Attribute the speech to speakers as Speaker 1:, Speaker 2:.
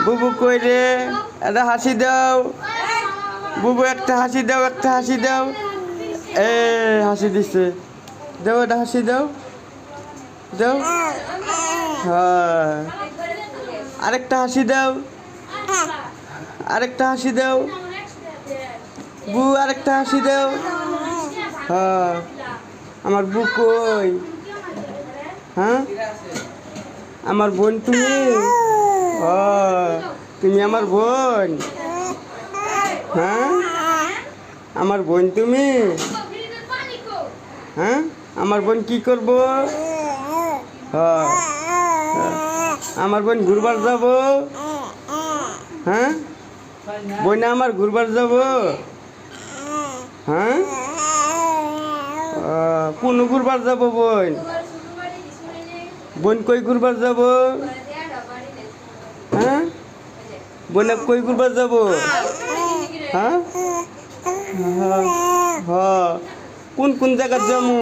Speaker 1: বুবু কই রে? একটা হাসি দাও বুবু, একটা হাসি দাও, একটা হাসি দাও। এ হাসি দিছে, দাও একটা হাসি দাও, দাও। হ্যাঁ, আরেকটা হাসি দাও, আরেকটা হাসি দাও বু, আরেকটা হাসি দাও। হ্যাঁ, আমার বু কই? হ্যাঁ, আমার বোন তুমি? ও, তুমি আমার বোন? হ্যাঁ, আমার বোন তুমি? হ্যাঁ, আমার বোন কি করবো? হ্যাঁ, আমার বোন ঘুরবার যাব। হ্যাঁ, বোন আমার ঘুরবার যাব। হ্যাঁ, কোন ঘুরবার যাব বোন? বোন কই ঘুরবার যাব? হ্যাঁ, বোনে কই ঘুরবার যাব? হ্যাঁ, হ্যাঁ, কোন কোন জায়গায় যাবো?